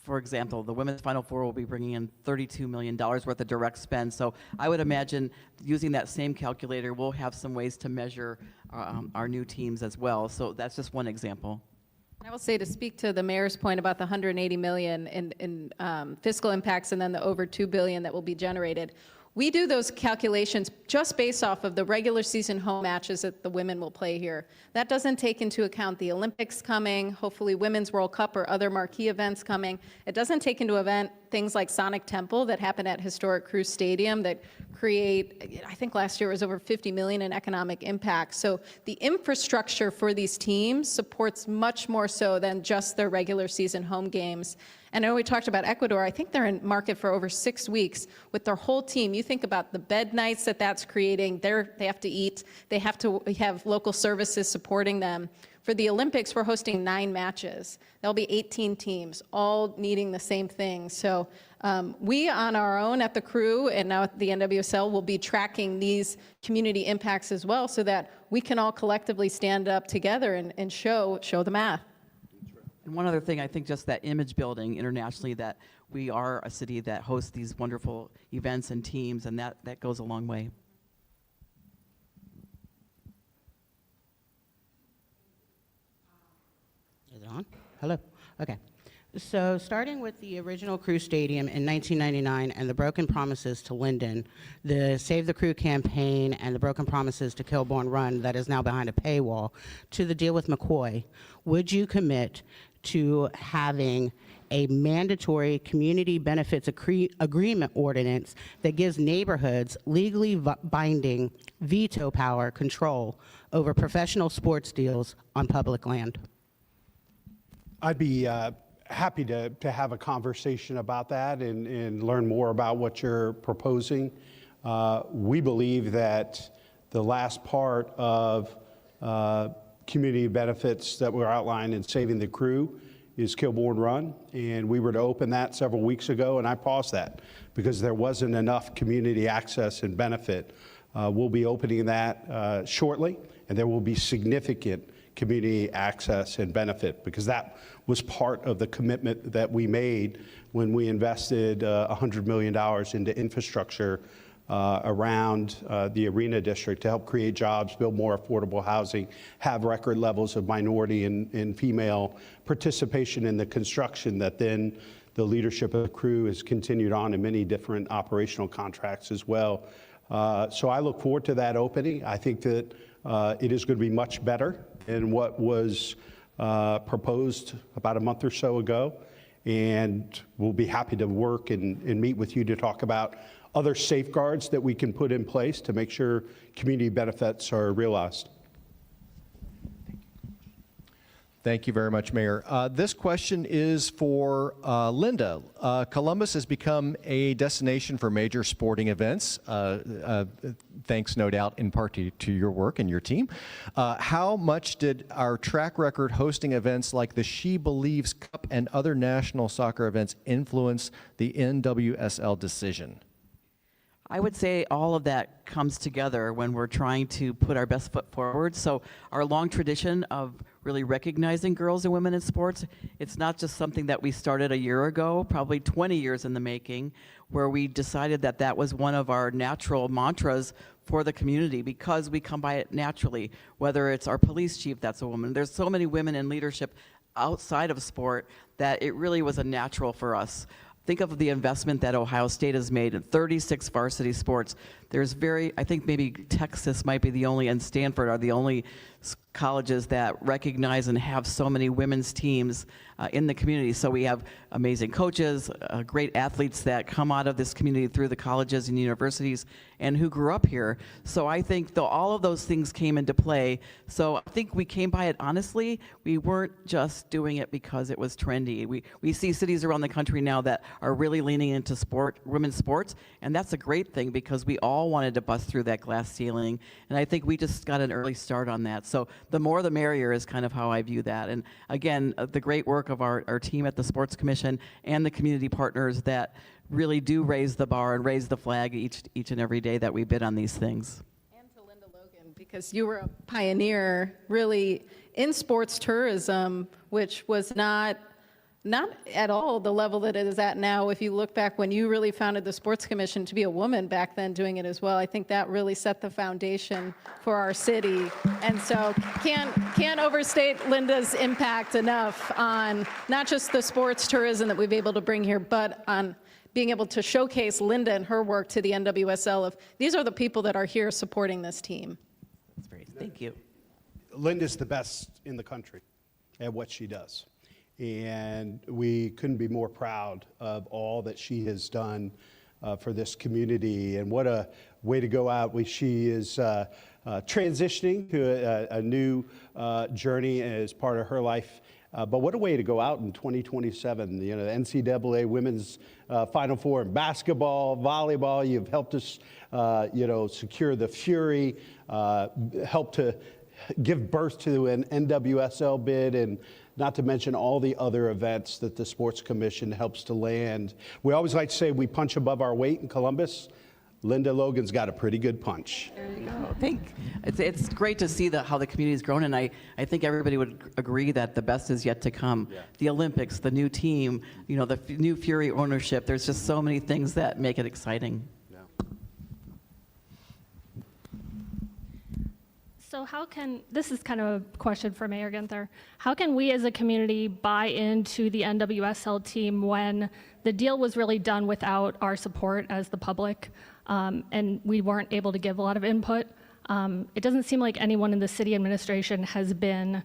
[SPEAKER 6] For example, the Women's Final Four will be bringing in $32 million worth of direct spend. So I would imagine using that same calculator, we'll have some ways to measure our new teams as well. So that's just one example.
[SPEAKER 4] I will say, to speak to the mayor's point about the $180 million in fiscal impacts and then the over $2 billion that will be generated, we do those calculations just based off of the regular season home matches that the women will play here. That doesn't take into account the Olympics coming, hopefully Women's World Cup or other marquee events coming. It doesn't take into account things like Sonic Temple that happen at historic Crew Stadium that create, I think last year was over $50 million in economic impact. So the infrastructure for these teams supports much more so than just their regular season home games. And I know we talked about Ecuador. I think they're in market for over 6 weeks with their whole team. You think about the bed nights that's creating. They have to eat. They have to have local services supporting them. For the Olympics, we're hosting 9 matches. There'll be 18 teams, all needing the same thing. So we on our own at the Crew and now at the NWSL will be tracking these community impacts as well so that we can all collectively stand up together and show the math.
[SPEAKER 6] And one other thing, I think just that image building internationally, that we are a city that hosts these wonderful events and teams, and that goes a long way.
[SPEAKER 9] Is it on? Hello. Okay. So starting with the original Crew Stadium in 1999 and the broken promises to Linden, the Save the Crew campaign and the broken promises to Kilbourne Run that is now behind a paywall, to the deal with McCoy, would you commit to having a mandatory community benefits agreement ordinance that gives neighborhoods legally binding veto power control over professional sports deals on public land?
[SPEAKER 5] I'd be happy to have a conversation about that and learn more about what you're proposing. We believe that the last part of community benefits that were outlined in Saving the Crew is Kilbourne Run, and we were to open that several weeks ago, and I paused that because there wasn't enough community access and benefit. We'll be opening that shortly, and there will be significant community access and benefit because that was part of the commitment that we made when we invested $100 million into infrastructure around the Arena District to help create jobs, build more affordable housing, have record levels of minority and female participation in the construction that then the leadership of the Crew has continued on in many different operational contracts as well. So I look forward to that opening. I think that it is going to be much better than what was proposed about a month or so ago. And we'll be happy to work and meet with you to talk about other safeguards that we can put in place to make sure community benefits are realized.
[SPEAKER 8] Thank you very much, Mayor. This question is for Linda. Columbus has become a destination for major sporting events, thanks no doubt in part to your work and your team. How much did our track record hosting events like the She Believes Cup and other national soccer events influence the NWSL decision?
[SPEAKER 6] I would say all of that comes together when we're trying to put our best foot forward. So our long tradition of really recognizing girls and women in sports, it's not just something that we started a year ago, probably 20 years in the making, where we decided that that was one of our natural mantras for the community because we come by it naturally, whether it's our police chief that's a woman. There's so many women in leadership outside of sport that it really was a natural for us. Think of the investment that Ohio State has made in 36 varsity sports. There's I think maybe Texas might be the only, and Stanford are the only colleges that recognize and have so many women's teams in the community. So we have amazing coaches, great athletes that come out of this community through the colleges and universities and who grew up here. So I think all of those things came into play. So I think we came by it honestly. We weren't just doing it because it was trendy. We see cities around the country now that are really leaning into women's sports, and that's a great thing because we all wanted to bust through that glass ceiling, and I think we just got an early start on that. So the more the merrier is kind of how I view that. And again, the great work of our team at the Sports Commission and the community partners that really do raise the bar and raise the flag each and every day that we bid on these things.
[SPEAKER 4] And to Linda Logan, because you were a pioneer really in sports tourism, which was not at all the level that it is at now. If you look back when you really founded the Sports Commission, to be a woman back then doing it as well, I think that really set the foundation for our city. And so can't overstate Linda's impact enough on not just the sports tourism that we've been able to bring here, but on being able to showcase Linda and her work to the NWSL of these are the people that are here supporting this team.
[SPEAKER 6] That's great. Thank you.
[SPEAKER 5] Linda's the best in the country at what she does. And we couldn't be more proud of all that she has done for this community. And what a way to go out. She is transitioning to a new journey as part of her life. But what a way to go out in 2027. You know, the NCAA Women's Final Four in basketball, volleyball. You've helped us, secure the Fury, helped to give birth to an NWSL bid, and not to mention all the other events that the Sports Commission helps to land. We always like to say we punch above our weight in Columbus. Linda Logan's got a pretty good punch.
[SPEAKER 6] There you go. It's great to see how the community's grown, and I think everybody would agree that the best is yet to come. Yeah. The Olympics, the new team, the new Fury ownership. There's just so many things that make it exciting.
[SPEAKER 10] So this is kind of a question for Mayor Ginther, how can we as a community buy into the NWSL team when the deal was really done without our support as the public, and we weren't able to give a lot of input? It doesn't seem like anyone in the city administration has been,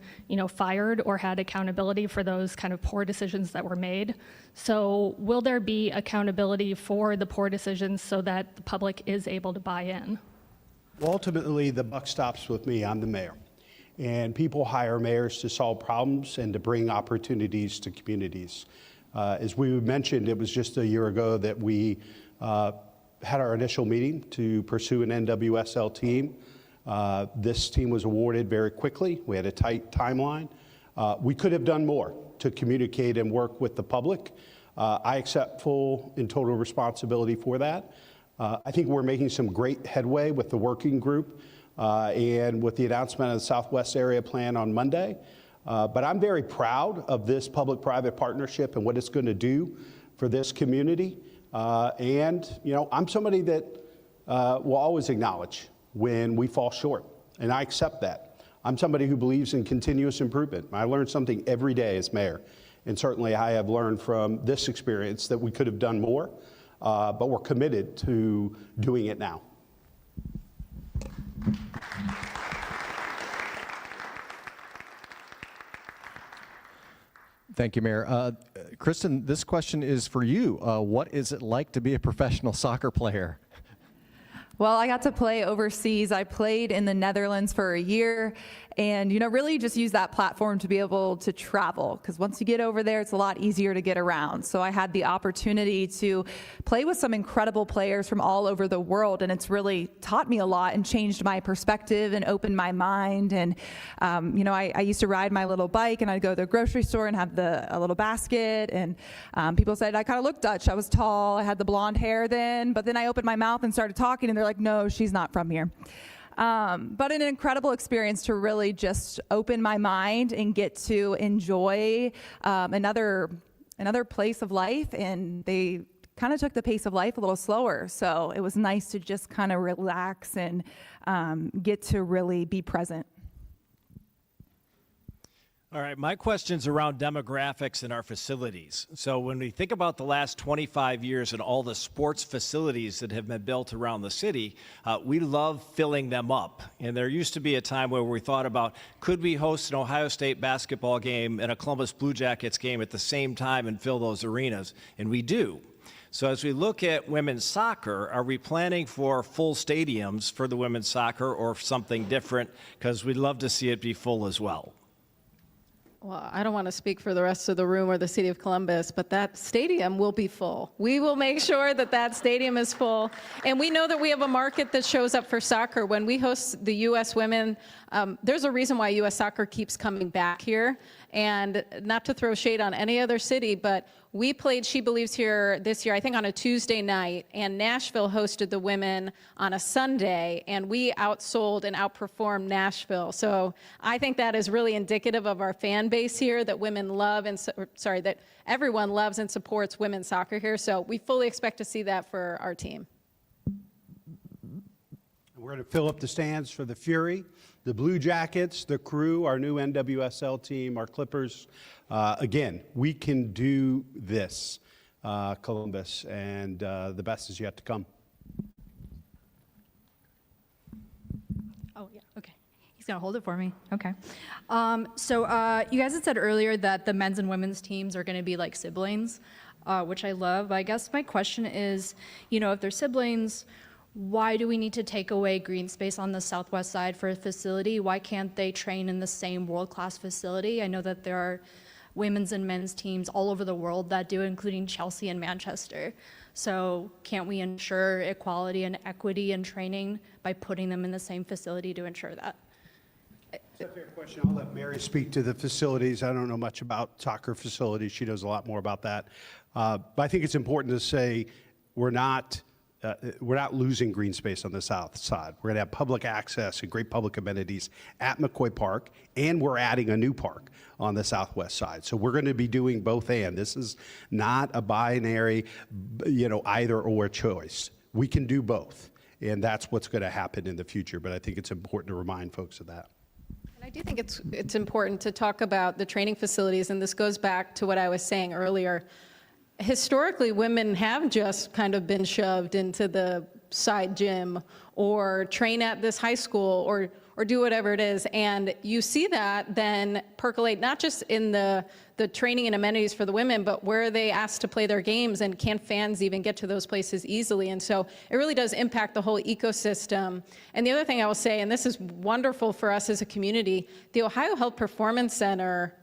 [SPEAKER 10] fired or had accountability for those kind of poor decisions that were made. So will there be accountability for the poor decisions so that the public is able to buy in?
[SPEAKER 5] Well, ultimately, the buck stops with me. I'm the mayor. And people hire mayors to solve problems and to bring opportunities to communities. As we mentioned, it was just a year ago that we had our initial meeting to pursue an NWSL team. This team was awarded very quickly. We had a tight timeline. We could have done more to communicate and work with the public. I accept full and total responsibility for that. I think we're making some great headway with the working group and with the announcement of the Southwest Area Plan on Monday. But I'm very proud of this public-private partnership and what it's going to do for this community. I'm somebody that will always acknowledge when we fall short, and I accept that. I'm somebody who believes in continuous improvement. I learn something every day as mayor, and certainly I have learned from this experience that we could have done more. But we're committed to doing it now.
[SPEAKER 8] Thank you, Mayor. Kristen, this question is for you. What is it like to be a professional soccer player?
[SPEAKER 7] Well, I got to play overseas. I played in the Netherlands for a year, and, really just use that platform to be able to travel, because once you get over there, it's a lot easier to get around. So I had the opportunity to play with some incredible players from all over the world, and it's really taught me a lot and changed my perspective and opened my mind. And, I used to ride my little bike, and I'd go to the grocery store and have a little basket, and people said I kind of looked Dutch. I was tall, I had the blonde hair then, but then I opened my mouth and started talking, and they're like, no, she's not from here. But an incredible experience to really just open my mind and get to enjoy another place of life, and they kind of took the pace of life a little slower. So it was nice to just kind of relax and get to really be present.
[SPEAKER 11] All right, my question's around demographics in our facilities. So when we think about the last 25 years and all the sports facilities that have been built around the city, we love filling them up. And there used to be a time where we thought about, could we host an Ohio State basketball game and a Columbus Blue Jackets game at the same time and fill those arenas? And we do. So as we look at women's soccer, are we planning for full stadiums for the women's soccer or something different? Because we'd love to see it be full as well.
[SPEAKER 4] Well, I don't want to speak for the rest of the room or the city of Columbus, but that stadium will be full. We will make sure that stadium is full. And we know that we have a market that shows up for soccer. When we host the U.S. women, there's a reason why U.S. soccer keeps coming back here. And not to throw shade on any other city, but we played She Believes here this year, I think on a Tuesday night, and Nashville hosted the women on a Sunday, and we outsold and outperformed Nashville. So I think that is really indicative of our fan base here, that women love that everyone loves and supports women's soccer here. So we fully expect to see that for our team.
[SPEAKER 5] We're going to fill up the stands for the Fury, the Blue Jackets, the Crew, our new NWSL team, our Clippers. Again, we can do this, Columbus, and the best is yet to come.
[SPEAKER 12] Oh, yeah, okay. He's going to hold it for me. Okay. So you guys had said earlier that the men's and women's teams are going to be like siblings, which I love. I guess my question is, if they're siblings, why do we need to take away green space on the southwest side for a facility? Why can't they train in the same world-class facility? I know that there are women's and men's teams all over the world that do, including Chelsea and Manchester. So can't we ensure equality and equity in training by putting them in the same facility to ensure that?
[SPEAKER 5] It's a fair question. I'll let Mary speak to the facilities. I don't know much about soccer facilities. She knows a lot more about that. But I think it's important to say we're not losing green space on the south side. We're going to have public access and great public amenities at McCoy Park, and we're adding a new park on the southwest side. So we're going to be doing both and. This is not a binary, either or choice. We can do both, and that's what's going to happen in the future. But I think it's important to remind folks of that.
[SPEAKER 4] And I do think it's important to talk about the training facilities, and this goes back to what I was saying earlier. Historically, women have just kind of been shoved into the side gym or train at this high school or do whatever it is. And you see that then percolate not just in the training and amenities for the women, but where are they asked to play their games, and can fans even get to those places easily? And so it really does impact the whole ecosystem. And the other thing I will say, and this is wonderful for us as a community, the Ohio Health Performance Center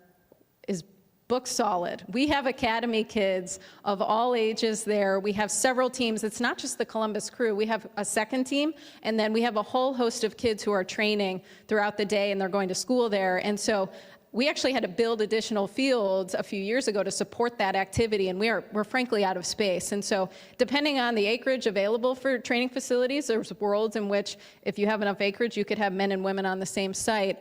[SPEAKER 4] is book solid. We have academy kids of all ages there. We have several teams. It's not just the Columbus Crew. We have a second team, and then we have a whole host of kids who are training throughout the day, and they're going to school there. And so we actually had to build additional fields a few years ago to support that activity, and we're frankly out of space. And so depending on the acreage available for training facilities, there's worlds in which if you have enough acreage, you could have men and women on the same site.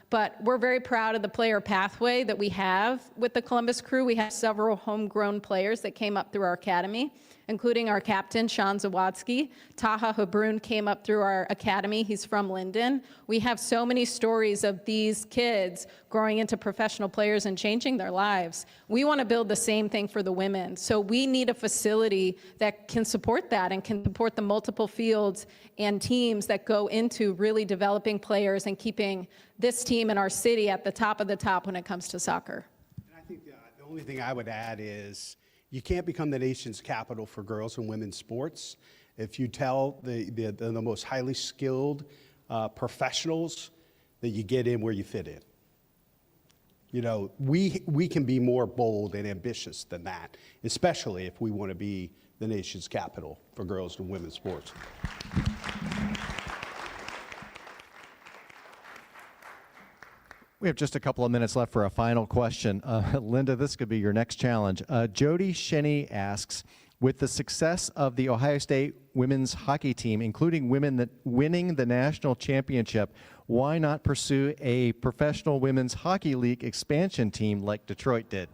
[SPEAKER 4] But we're very proud of the player pathway that we have with the Columbus Crew. We have several homegrown players that came up through our academy, including our captain, Sean Zawadsky. Taha Habrun came up through our academy. He's from Linden. We have so many stories of these kids growing into professional players and changing their lives. We want to build the same thing for the women. So we need a facility that can support that and can support the multiple fields and teams that go into really developing players and keeping this team in our city at the top of the top when it comes to soccer.
[SPEAKER 5] And I think the only thing I would add is you can't become the nation's capital for girls and women's sports if you tell the most highly skilled professionals that you get in where you fit in. You know, we can be more bold and ambitious than that, especially if we want to be the nation's capital for girls and women's sports.
[SPEAKER 8] We have just a couple of minutes left for a final question. Linda, this could be your next challenge. Jody Shenny asks, with the success of the Ohio State women's hockey team, including women that winning the national championship, why not pursue a professional women's hockey league expansion team like Detroit did?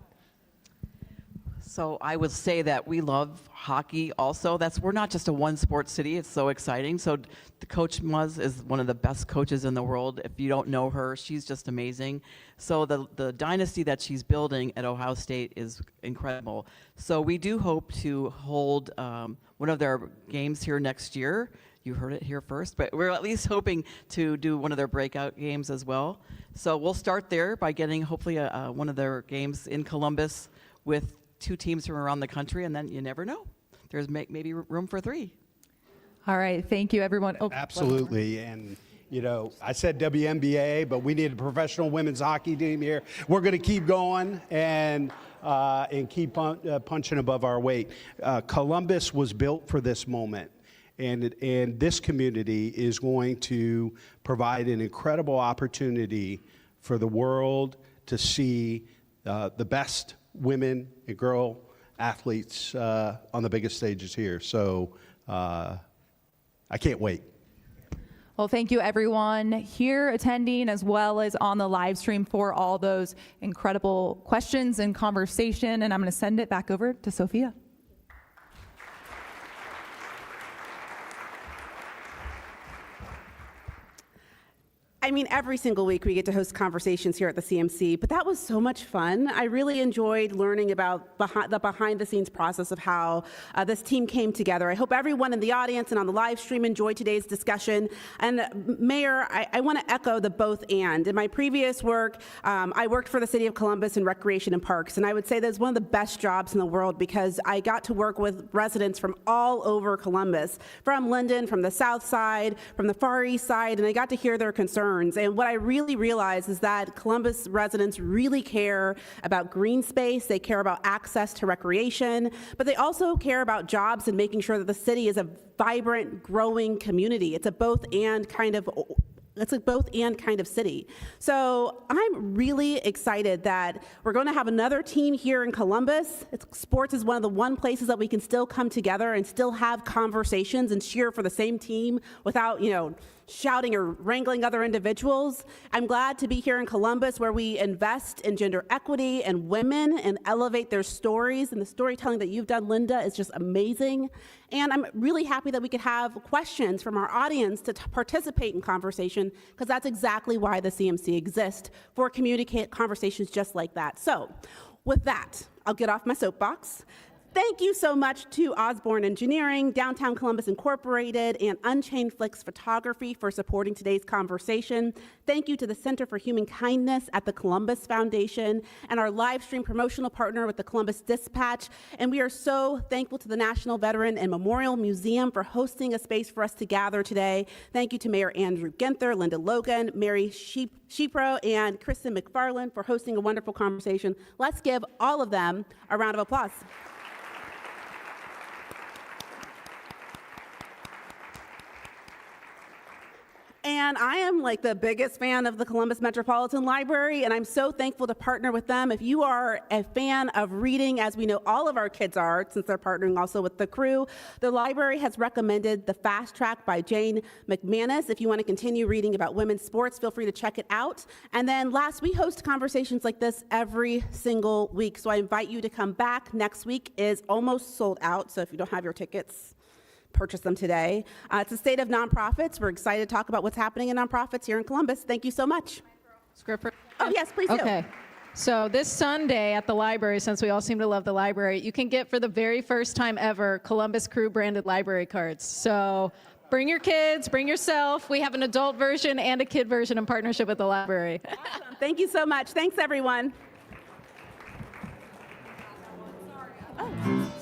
[SPEAKER 6] So I would say that we love hockey also. We're not just a one sport city. It's so exciting. So the Coach Muzz is one of the best coaches in the world. If you don't know her, she's just amazing. So the dynasty that she's building at Ohio State is incredible. So we do hope to hold one of their games here next year. You heard it here first, but we're at least hoping to do one of their breakout games as well. So we'll start there by getting hopefully one of their games in Columbus with 2 teams from around the country, and then you never know. There's maybe room for 3.
[SPEAKER 7] All right, thank you, everyone. Oh,
[SPEAKER 5] Absolutely, and you know, I said WNBA, but we need a professional women's hockey team here. We're going to keep going and keep punching above our weight. Columbus was built for this moment, and this community is going to provide an incredible opportunity for the world to see the best women and girl athletes on the biggest stages here. So I can't wait.
[SPEAKER 7] Well, thank you everyone here attending as well as on the live stream for all those incredible questions and conversation. And I'm going to send it back over to Sophia.
[SPEAKER 2] I mean, every single week we get to host conversations here at the CMC, but that was so much fun. I really enjoyed learning about the behind-the-scenes process of how this team came together. I hope everyone in the audience and on the live stream enjoyed today's discussion. And Mayor, I want to echo the both and. In my previous work, I worked for the City of Columbus in Recreation and Parks, and I would say that's one of the best jobs in the world because I got to work with residents from all over Columbus, from Linden, from the South Side, from the Far East Side, and I got to hear their concerns. And what I really realized is that Columbus residents really care about green space, they care about access to recreation, but they also care about jobs and making sure that the city is a vibrant, growing community. It's a both and kind of city. So I'm really excited that we're going to have another team here in Columbus. Sports is one of the one places that we can still come together and still have conversations and cheer for the same team without, shouting or wrangling other individuals. I'm glad to be here in Columbus where we invest in gender equity and women and elevate their stories. And the storytelling that you've done, Linda, is just amazing. And I'm really happy that we could have questions from our audience to participate in conversation, because that's exactly why the CMC exists, for communicate conversations just like that. So with that, I'll get off my soapbox. Thank you so much to Osborne Engineering, Downtown Columbus Incorporated, and Unchained Flicks Photography for supporting today's conversation. Thank you to the Center for Human Kindness at the Columbus Foundation and our live stream promotional partner with the Columbus Dispatch. And we are so thankful to the National Veteran and Memorial Museum for hosting a space for us to gather today. Thank you to Mayor Andrew Ginther, Linda Logan, Mary Shepro, and Kristen McFarland for hosting a wonderful conversation. Let's give all of them a round of applause. And I am like the biggest fan of the Columbus Metropolitan Library, and I'm so thankful to partner with them. If you are a fan of reading, as we know all of our kids are, since they're partnering also with the crew, the library has recommended The Fast Track by Jane McManus. If you want to continue reading about women's sports, feel free to check it out. And then last, we host conversations like this every single week, so I invite you to come back. Next week is almost sold out, so if you don't have your tickets, purchase them today. It's a state of nonprofits. We're excited to talk about what's happening in nonprofits here in Columbus. Thank you so much. Oh, yes, please do.
[SPEAKER 4] Okay. So this Sunday at the library, since we all seem to love the library, you can get for the very first time ever Columbus Crew branded library cards. So bring your kids, bring yourself. We have an adult version and a kid version in partnership with the library.
[SPEAKER 2] Awesome. Thank you so much. Thanks, everyone. Oh.